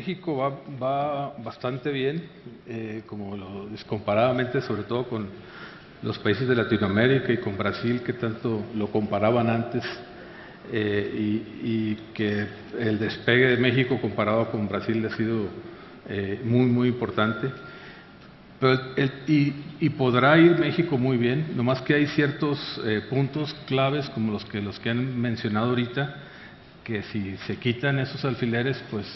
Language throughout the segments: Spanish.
México va bastante bien, comparadamente, sobre todo con los países de Latinoamérica y con Brasil, que tanto lo comparaban antes, y que el despegue de México comparado con Brasil ha sido muy importante. Pero y podrá ir México muy bien, nomás que hay ciertos puntos claves como los que han mencionado ahorita, que si se quitan esos alfileres, pues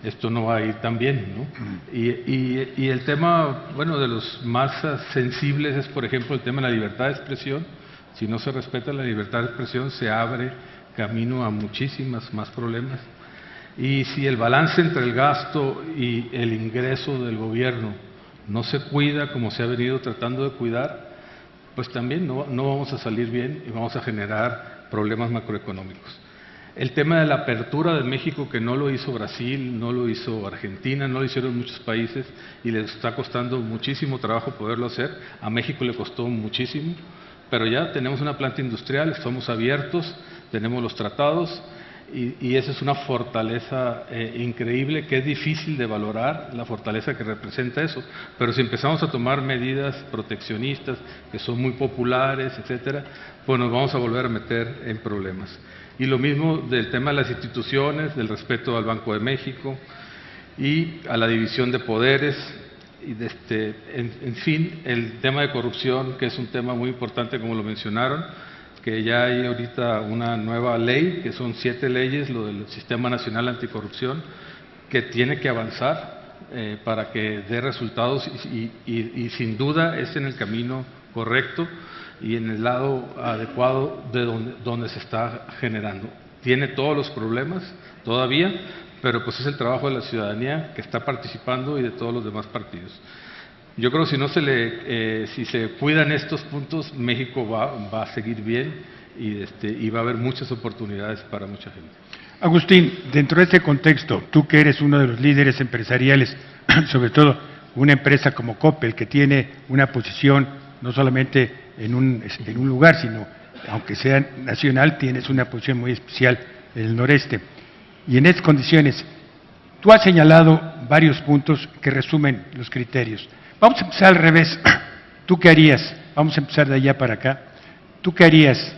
esto no va a ir tan bien, ¿no? Y el tema, bueno, de los más sensibles es, por ejemplo, el tema de la libertad de expresión. Si no se respeta la libertad de expresión, se abre camino a muchísimas más problemas. Y si el balance entre el gasto y el ingreso del gobierno no se cuida como se ha venido tratando de cuidar, pues también no vamos a salir bien y vamos a generar problemas macroeconómicos. El tema de la apertura de México, que no lo hizo Brasil, no lo hizo Argentina, no lo hicieron muchos países y les está costando muchísimo trabajo poderlo hacer. A México le costó muchísimo, pero ya tenemos una planta industrial, estamos abiertos, tenemos los tratados y esa es una fortaleza increíble, que es difícil de valorar, la fortaleza que representa eso. Pero si empezamos a tomar medidas proteccionistas que son muy populares, etcétera, pues nos vamos a volver a meter en problemas. Y lo mismo del tema de las instituciones, del respeto al Banco de México y a la división de poderes, y en fin, el tema de corrupción, que es un tema muy importante, como lo mencionaron, que ya hay ahorita una nueva ley, que son 7 leyes, lo del Sistema Nacional Anticorrupción, que tiene que avanzar para que dé resultados y sin duda es en el camino correcto y en el lado adecuado de donde se está generando. Tiene todos los problemas todavía, pero pues es el trabajo de la ciudadanía que está participando y de todos los demás partidos. Yo creo que si se cuidan estos puntos, México va a seguir bien y va a haber muchas oportunidades para mucha gente. Agustín, dentro de este contexto, tú que eres uno de los líderes empresariales, sobre todo una empresa como Coppel, que tiene una posición no solamente en un lugar, sino, aunque sea nacional, tienes una posición muy especial en el noreste. Y en estas condiciones, tú has señalado varios puntos que resumen los criterios. Vamos a empezar al revés. ¿Tú qué harías? Vamos a empezar de allá para acá. ¿Tú qué harías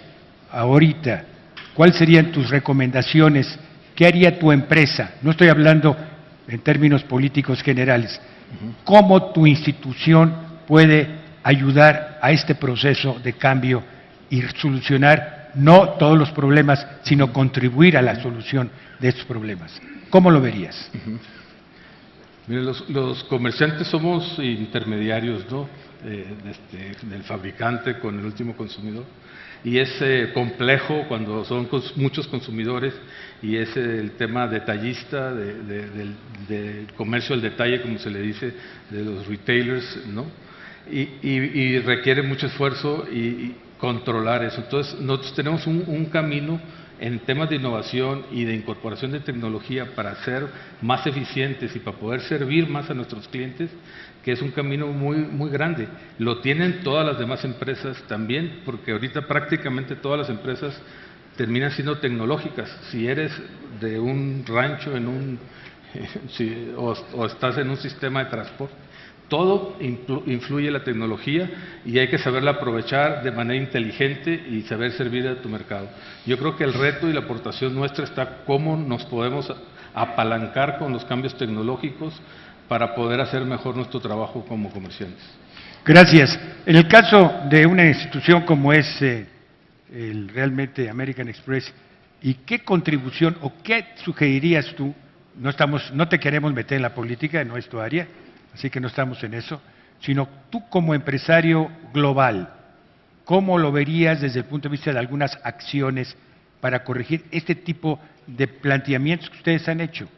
ahorita? ¿Cuáles serían tus recomendaciones? ¿Qué haría tu empresa? No estoy hablando en términos políticos generales. ¿Cómo tu institución puede ayudar a este proceso de cambio y solucionar no todos los problemas, sino contribuir a la solución de estos problemas? ¿Cómo lo verías? Mire, los comerciantes somos intermediarios, ¿no? Del fabricante con el último consumidor, y es complejo cuando son muchos consumidores, y es el tema detallista del comercio al detalle, como se le dice, de los retailers, ¿no? Y requiere mucho esfuerzo y controlar eso. Entonces nosotros tenemos un camino en temas de innovación y de incorporación de tecnología para ser más eficientes y para poder servir más a nuestros clientes, que es un camino muy grande. Lo tienen todas las demás empresas también, porque ahorita prácticamente todas las empresas terminan siendo tecnológicas. Si eres de un rancho o estás en un sistema de transporte, todo influye la tecnología y hay que saberla aprovechar de manera inteligente y saber servir a tu mercado. Yo creo que el reto y la aportación nuestra está cómo nos podemos apalancar con los cambios tecnológicos para poder hacer mejor nuestro trabajo como comerciantes. Gracias. En el caso de una institución como es realmente American Express, ¿y qué contribución o qué sugerirías tú? No te queremos meter en la política, no es tu área, así que no estamos en eso, sino tú como empresario global, ¿cómo lo verías desde el punto de vista de algunas acciones para corregir este tipo de planteamientos que ustedes han hecho?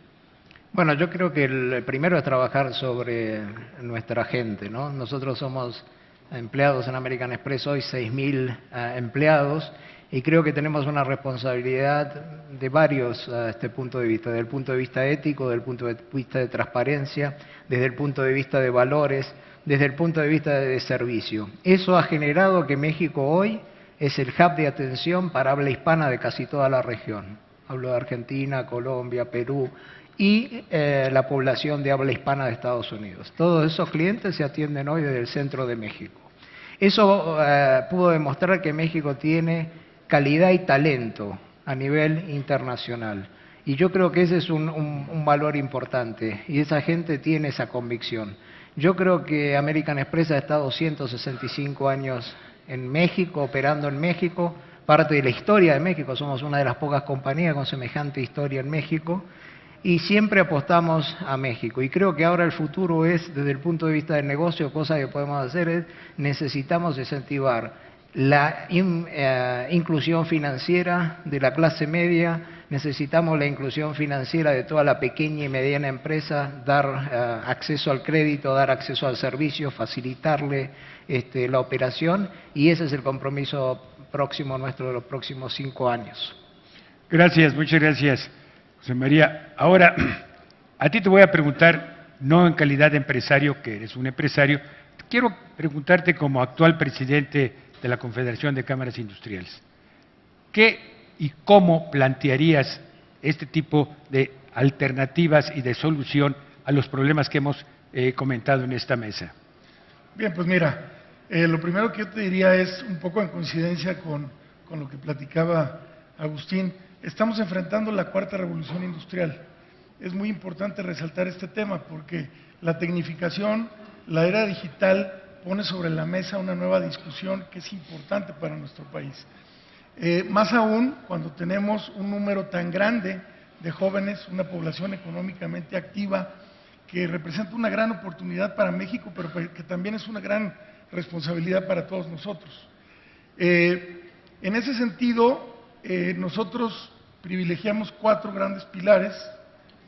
Bueno, yo creo que el primero es trabajar sobre nuestra gente, ¿no? Nosotros somos empleados en American Express hoy, 6.000 empleados, y creo que tenemos una responsabilidad de varios puntos de vista, desde el punto de vista ético, desde el punto de vista de transparencia, desde el punto de vista de valores, desde el punto de vista de servicio. Eso ha generado que México hoy es el hub de atención para habla hispana de casi toda la región. Hablo de Argentina, Colombia, Perú, y la población de habla hispana de Estados Unidos. Todos esos clientes se atienden hoy desde el centro de México. Eso pudo demostrar que México tiene calidad y talento a nivel internacional. Y yo creo que ese es un valor importante y esa gente tiene esa convicción. Yo creo que American Express ha estado 165 años en México, operando en México, parte de la historia de México, somos una de las pocas compañías con semejante historia en México, y siempre apostamos a México. Y creo que ahora el futuro es, desde el punto de vista del negocio, cosa que podemos hacer es, necesitamos incentivar la inclusión financiera de la clase media, necesitamos la inclusión financiera de toda la pequeña y mediana empresa, dar acceso al crédito, dar acceso al servicio, facilitarle la operación, y ese es el compromiso próximo nuestro de los próximos 5 años. Gracias, muchas gracias, José María. Ahora, a ti te voy a preguntar, no en calidad de empresario, que eres un empresario, quiero preguntarte como actual presidente de la Confederación de Cámaras Industriales, ¿qué y cómo plantearías este tipo de alternativas y de solución a los problemas que hemos comentado en esta mesa? Bien, pues mira, lo primero que yo te diría es un poco en coincidencia con lo que platicaba Agustín. Estamos enfrentando la cuarta revolución industrial. Es muy importante resaltar este tema porque la tecnificación, la era digital, pone sobre la mesa una nueva discusión que es importante para nuestro país. Más aún cuando tenemos un número tan grande de jóvenes, una población económicamente activa, que representa una gran oportunidad para México, pero que también es una gran responsabilidad para todos nosotros. En ese sentido, nosotros privilegiamos 4 grandes pilares,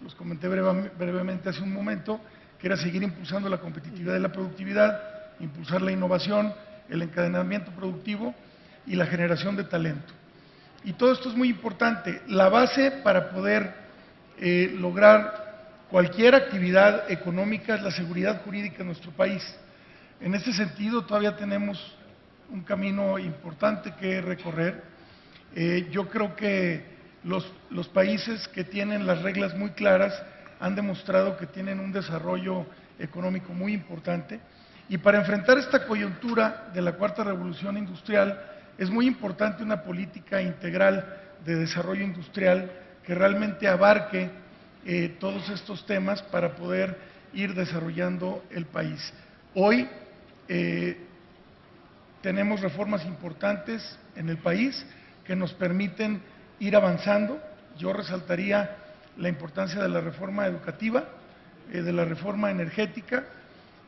los comenté brevemente hace un momento, que era seguir impulsando la competitividad y la productividad, impulsar la innovación, el encadenamiento productivo y la generación de talento. Y todo esto es muy importante. La base para poder lograr cualquier actividad económica es la seguridad jurídica en nuestro país. En ese sentido, todavía tenemos un camino importante que recorrer. Yo creo que los países que tienen las reglas muy claras han demostrado que tienen un desarrollo económico muy importante. Y para enfrentar esta coyuntura de la cuarta revolución industrial, es muy importante una política integral de desarrollo industrial que realmente abarque todos estos temas para poder ir desarrollando el país. Hoy tenemos reformas importantes en el país que nos permiten ir avanzando. Yo resaltaría la importancia de la reforma educativa, de la reforma energética,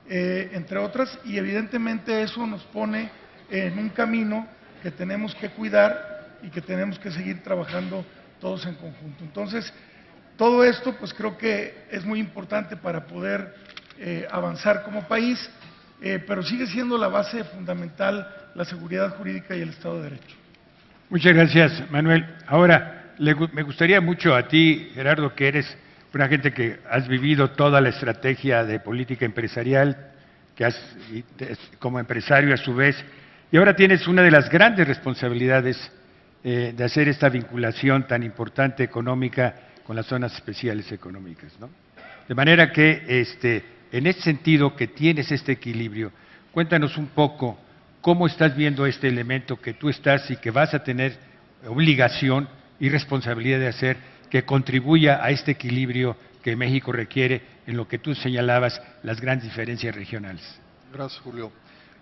entre otras, y evidentemente eso nos pone en un camino que tenemos que cuidar y que tenemos que seguir trabajando todos en conjunto. Entonces, todo esto pues creo que es muy importante para poder avanzar como país, pero sigue siendo la base fundamental la seguridad jurídica y el Estado de Derecho. Muchas gracias, Manuel. Ahora, me gustaría mucho a ti, Gerardo, que eres una gente que has vivido toda la estrategia de política empresarial, que como empresario a su vez, y ahora tienes una de las grandes responsabilidades de hacer esta vinculación tan importante económica con las zonas especiales económicas, ¿no? De manera que, en ese sentido que tienes este equilibrio, cuéntanos un poco cómo estás viendo este elemento que tú estás y que vas a tener obligación y responsabilidad de hacer, que contribuya a este equilibrio que México requiere en lo que tú señalabas, las grandes diferencias regionales. Gracias, Julio.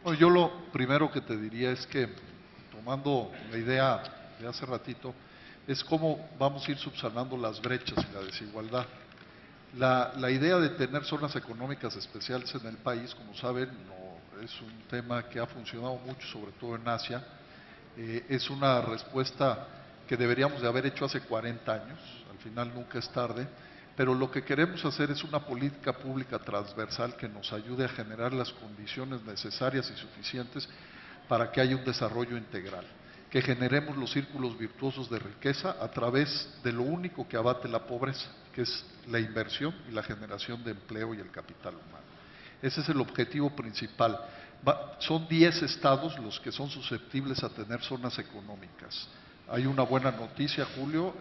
Bueno, yo lo primero que te diría es que, tomando la idea de hace ratito, es cómo vamos a ir subsanando las brechas y la desigualdad. La idea de tener zonas económicas especiales en el país, como saben, no es un tema que ha funcionado mucho, sobre todo en Asia. Es una respuesta que deberíamos de haber hecho hace 40 años, al final nunca es tarde, pero lo que queremos hacer es una política pública transversal que nos ayude a generar las condiciones necesarias y suficientes para que haya un desarrollo integral, que generemos los círculos virtuosos de riqueza a través de lo único que abate la pobreza, que es la inversión y la generación de empleo y el capital humano. Ese es el objetivo principal. Son 10 estados los que son susceptibles a tener zonas económicas. hay una buena noticia, Julio,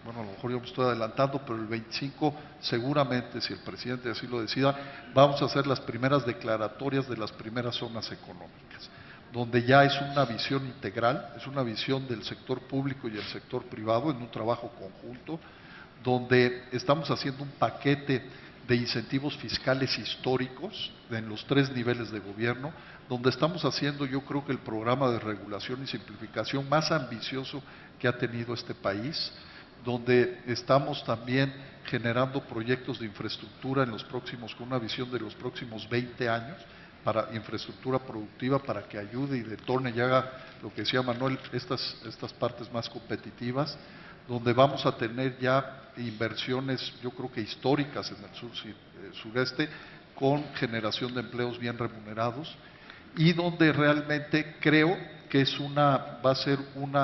bueno, a lo mejor yo me estoy adelantando, pero el 25 seguramente, si el presidente así lo decida, vamos a hacer las primeras declaratorias de las primeras zonas económicas, donde ya es una visión integral, es una visión del sector público y el sector privado en un trabajo conjunto, donde estamos haciendo un paquete de incentivos fiscales históricos en los 3 niveles de gobierno, donde estamos haciendo, yo creo que el programa de regulación y simplificación más ambicioso que ha tenido este país, donde estamos también generando proyectos de infraestructura con una visión de los próximos 20 años, para infraestructura productiva, para que ayude y detone y haga lo que decía Manuel, estas partes más competitivas, donde vamos a tener ya inversiones, yo creo que históricas en el sureste, con generación de empleos bien remunerados, y donde realmente creo que va a ser un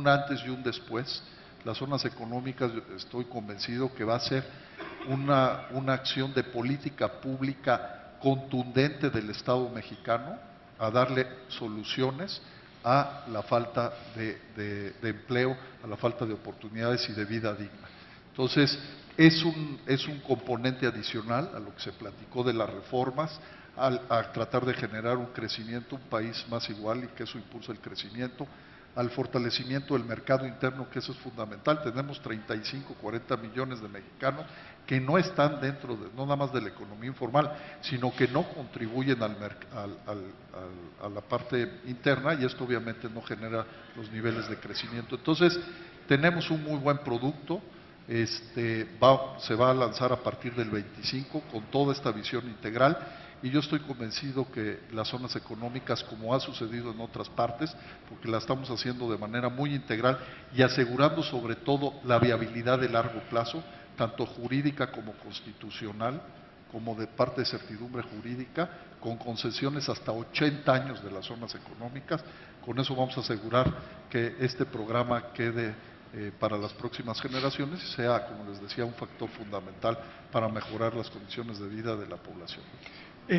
antes y un después. Las zonas económicas, estoy convencido que va a ser una acción de política pública contundente del Estado mexicano a darle soluciones a la falta de empleo, a la falta de oportunidades y de vida digna. Entonces, es un componente adicional a lo que se platicó de las reformas, a tratar de generar un crecimiento, un país más igual y que eso impulsa el crecimiento, al fortalecimiento del mercado interno, que eso es fundamental. Tenemos 35, 40 millones de mexicanos que no están dentro, no nada más de la economía informal, sino que no contribuyen a la parte interna, y esto obviamente no genera los niveles de crecimiento. Entonces, tenemos un muy buen producto, se va a lanzar a partir del 25 con toda esta visión integral, y yo estoy convencido que las zonas económicas, como ha sucedido en otras partes, porque la estamos haciendo de manera muy integral y asegurando sobre todo la viabilidad de largo plazo, tanto jurídica como constitucional, como de parte de certidumbre jurídica, con concesiones hasta 80 años de las zonas económicas. Con eso vamos a asegurar que este programa quede para las próximas generaciones y sea, como les decía, un factor fundamental para mejorar las condiciones de vida de la población.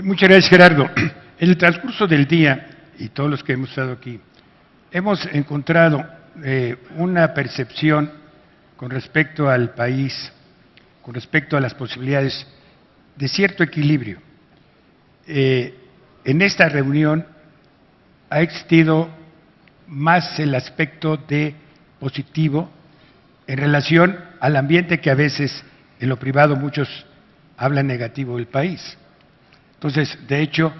Muchas gracias, Gerardo. En el transcurso del día, y todos los que hemos estado aquí, hemos encontrado una percepción con respecto al país, con respecto a las posibilidades de cierto equilibrio. En esta reunión ha existido más el aspecto de positivo en relación al ambiente que a veces en lo privado muchos hablan negativo del país. Entonces, de hecho,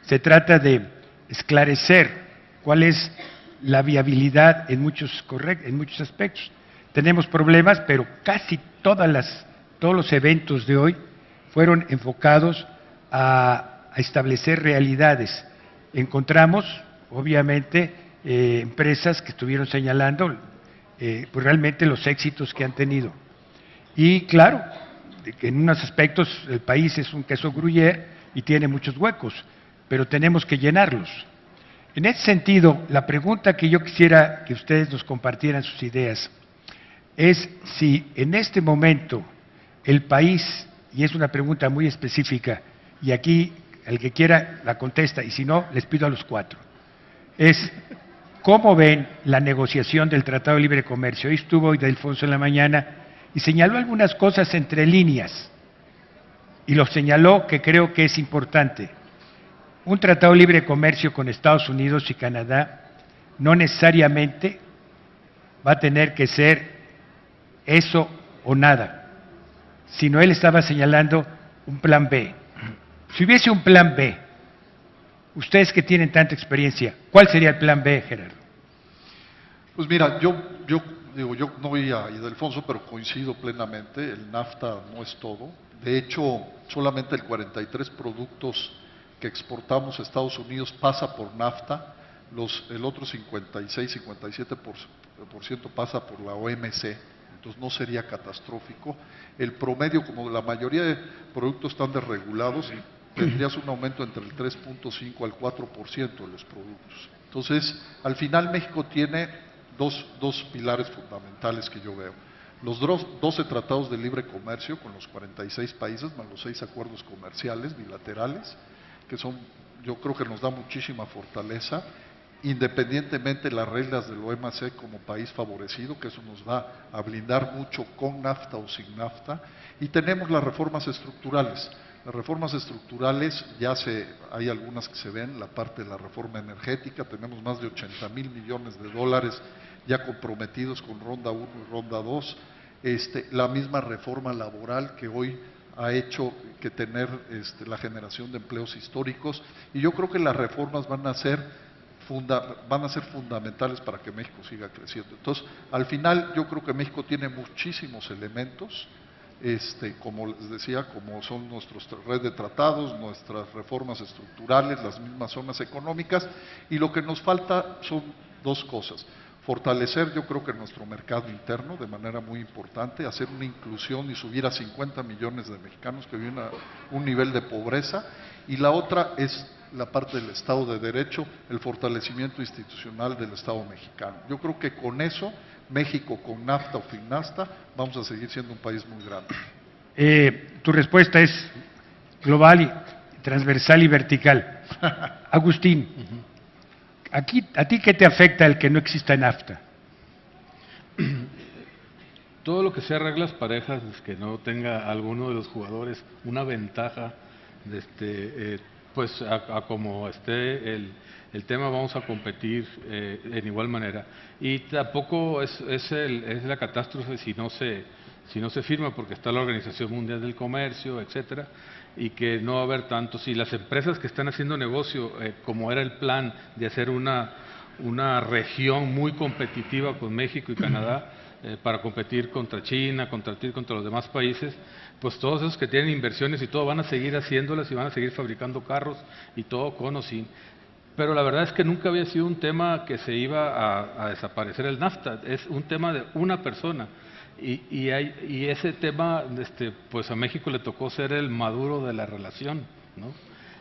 se trata de esclarecer cuál es la viabilidad en muchos aspectos. Tenemos problemas, pero casi todos los eventos de hoy fueron enfocados a establecer realidades. Encontramos, obviamente, empresas que estuvieron señalando pues realmente los éxitos que han tenido. Y claro, que en unos aspectos el país es un queso gruyère y tiene muchos huecos, pero tenemos que llenarlos. En ese sentido, la pregunta que yo quisiera que ustedes nos compartieran sus ideas es si en este momento el país, y es una pregunta muy específica, y aquí el que quiera la contesta, y si no, les pido a los 4, es ¿cómo ven la negociación del Tratado de Libre Comercio? Hoy estuvo Ildefonso en la mañana y señaló algunas cosas entre líneas, y lo señaló que creo que es importante. Un Tratado de Libre Comercio con Estados Unidos y Canadá no necesariamente va a tener que ser eso o nada, sino él estaba señalando un plan B. Si hubiese un plan B, ustedes que tienen tanta experiencia, ¿cuál sería el plan B, Gerardo? Pues mira, yo no voy a Ildefonso, pero coincido plenamente, el NAFTA no es todo. De hecho, solamente el 43 productos que exportamos a Estados Unidos pasa por NAFTA, el otro 56, 57% pasa por la OMC, entonces no sería catastrófico. El promedio, como la mayoría de productos están desregulados, tendrías un aumento entre el 3.5 al 4% de los productos. Entonces, al final México tiene dos pilares fundamentales que yo veo. Los 12 tratados de libre comercio con los 46 países, más los 6 acuerdos comerciales bilaterales, que son, yo creo que nos da muchísima fortaleza, independientemente de las reglas del OMC como país favorecido, que eso nos va a blindar mucho con NAFTA o sin NAFTA, y tenemos las reformas estructurales. Las reformas estructurales hay algunas que se ven, la parte de la reforma energética, tenemos más de 80,000 millones de dólares ya comprometidos con Ronda 1 y Ronda 2, la misma reforma laboral que hoy ha hecho que tener la generación de empleos históricos, y yo creo que las reformas van a ser fundamentales para que México siga creciendo. Entonces, al final yo creo que México tiene muchísimos elementos, como les decía, como son nuestros red de tratados, nuestras reformas estructurales, las mismas zonas económicas, y lo que nos falta son dos cosas. Fortalecer, yo creo que nuestro mercado interno de manera muy importante, hacer una inclusión y subir a 50 millones de mexicanos que viven a un nivel de pobreza, y la otra es la parte del Estado de Derecho, el fortalecimiento institucional del Estado mexicano. Yo creo que con eso, México, con NAFTA o sin NAFTA, vamos a seguir siendo un país muy grande. Tu respuesta es global, y transversal y vertical. Agustín, ¿a ti qué te afecta el que no exista NAFTA? Todo lo que sea reglas parejas, es que no tenga alguno de los jugadores una ventaja, pues a como esté el tema, vamos a competir en igual manera. Y tampoco es la catástrofe si no se firma, porque está la Organización Mundial del Comercio, etcétera, y que no va a haber tanto. Si las empresas que están haciendo negocio, como era el plan de hacer una región muy competitiva con México y Canadá, para competir contra China, competir contra los demás países, pues todos esos que tienen inversiones y todo van a seguir haciéndolas y van a seguir fabricando carros y todo con o sin. Pero la verdad es que nunca había sido un tema que se iba a desaparecer el NAFTA, es un tema de una persona. Y ese tema, pues a México le tocó ser el Maduro de la relación, ¿no?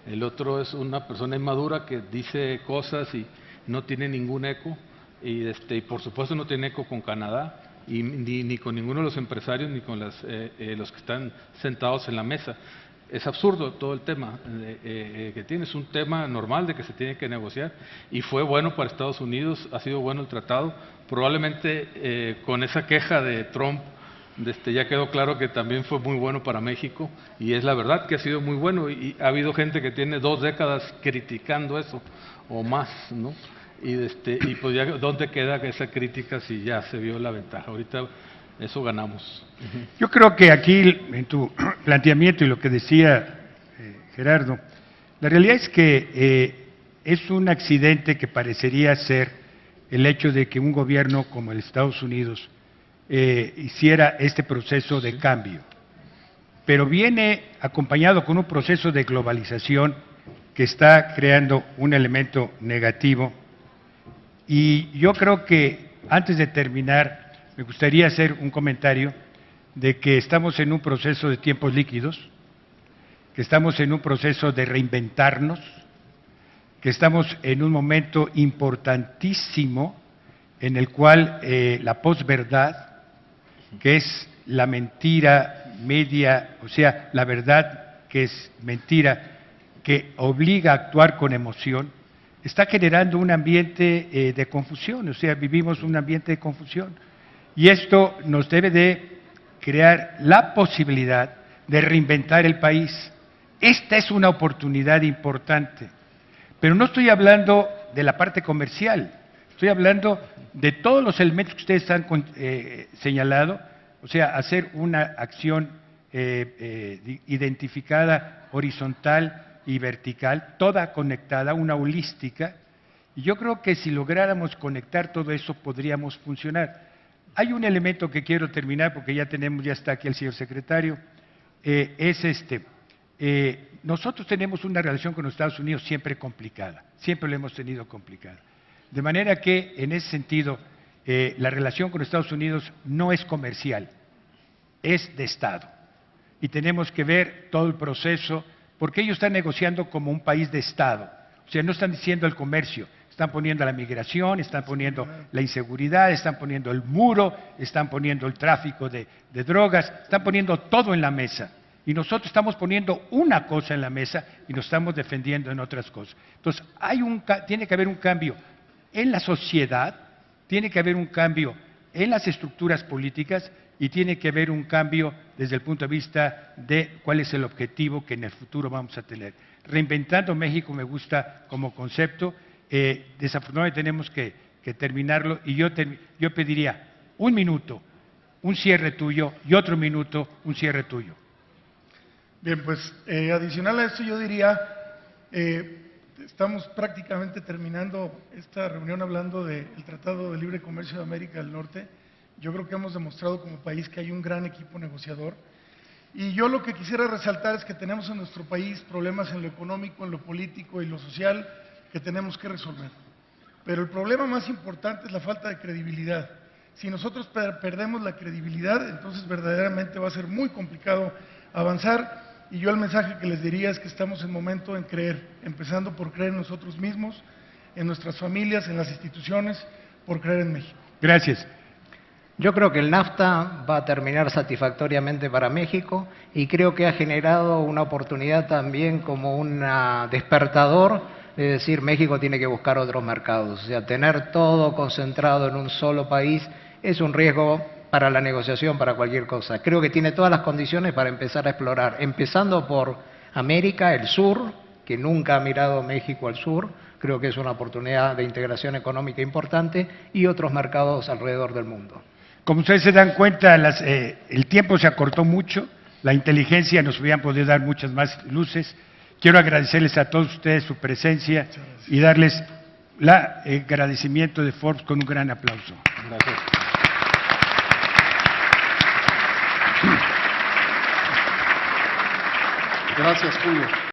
El otro es una persona inmadura que dice cosas y no tiene ningún eco, y por supuesto no tiene eco con Canadá, y ni con ninguno de los empresarios, ni con los que están sentados en la mesa. Es absurdo todo el tema que tiene, es un tema normal de que se tiene que negociar, y fue bueno para Estados Unidos, ha sido bueno el tratado. Probablemente con esa queja de Trump ya quedó claro que también fue muy bueno para México, y es la verdad que ha sido muy bueno, y ha habido gente que tiene 2 décadas criticando eso o más, ¿no? Y pues ya, ¿dónde queda esa crítica si ya se vio la ventaja? Ahorita eso ganamos. Yo creo que aquí, en tu planteamiento y lo que decía Gerardo, la realidad es que es un accidente que parecería ser el hecho de que un gobierno como el Estados Unidos hiciera este proceso de cambio, pero viene acompañado con un proceso de globalización que está creando un elemento negativo. Y yo creo que, antes de terminar, me gustaría hacer un comentario de que estamos en un proceso de tiempos líquidos, que estamos en un proceso de reinventarnos, que estamos en un momento importantísimo en el cual la posverdad, que es la mentira media, o sea, la verdad que es mentira, que obliga a actuar con emoción, está generando un ambiente de confusión, o sea, vivimos un ambiente de confusión. Y esto nos debe de crear la posibilidad de reinventar el país. Esta es una oportunidad importante, pero no estoy hablando de la parte comercial, estoy hablando de todos los elementos que ustedes han señalado, o sea, hacer una acción identificada, horizontal y vertical, toda conectada, una holística, y yo creo que si lográramos conectar todo eso podríamos funcionar. Hay un elemento que quiero terminar, porque ya está aquí el señor secretario, nosotros tenemos una relación con los Estados Unidos siempre complicada, siempre lo hemos tenido complicada, de manera que en ese sentido la relación con los Estados Unidos no es comercial, es de Estado, y tenemos que ver todo el proceso, porque ellos están negociando como un país de Estado, o sea, no están diciendo el comercio, están poniendo la migración, están poniendo la inseguridad, están poniendo el muro, están poniendo el tráfico de drogas, están poniendo todo en la mesa. Y nosotros estamos poniendo una cosa en la mesa y nos estamos defendiendo en otras cosas. Entonces, tiene que haber un cambio en la sociedad, tiene que haber un cambio en las estructuras políticas y tiene que haber un cambio desde el punto de vista de cuál es el objetivo que en el futuro vamos a tener. Reinventando México me gusta como concepto, desafortunadamente tenemos que terminarlo y yo pediría un minuto, un cierre tuyo y otro minuto, un cierre tuyo. Bien, pues adicional a esto yo diría, estamos prácticamente terminando esta reunión hablando del Tratado de Libre Comercio de América del Norte. Yo creo que hemos demostrado como país que hay un gran equipo negociador. Y yo lo que quisiera resaltar es que tenemos en nuestro país problemas en lo económico, en lo político y lo social que tenemos que resolver. Pero el problema más importante es la falta de credibilidad. Si nosotros perdemos la credibilidad, entonces verdaderamente va a ser muy complicado avanzar. Y yo el mensaje que les diría es que estamos en momento en creer, empezando por creer en nosotros mismos, en nuestras familias, en las instituciones, por creer en México. Gracias. Yo creo que el NAFTA va a terminar satisfactoriamente para México y creo que ha generado una oportunidad también como un despertador de decir México tiene que buscar otros mercados. O sea, tener todo concentrado en un solo país es un riesgo para la negociación, para cualquier cosa. Creo que tiene todas las condiciones para empezar a explorar, empezando por América, el sur, que nunca ha mirado México al sur, creo que es una oportunidad de integración económica importante, y otros mercados alrededor del mundo. Como ustedes se dan cuenta, el tiempo se acortó mucho, la inteligencia nos hubieran podido dar muchas más luces. Quiero agradecerles a todos ustedes su presencia y darles el agradecimiento de Forbes con un gran aplauso. Gracias. Gracias, Julio.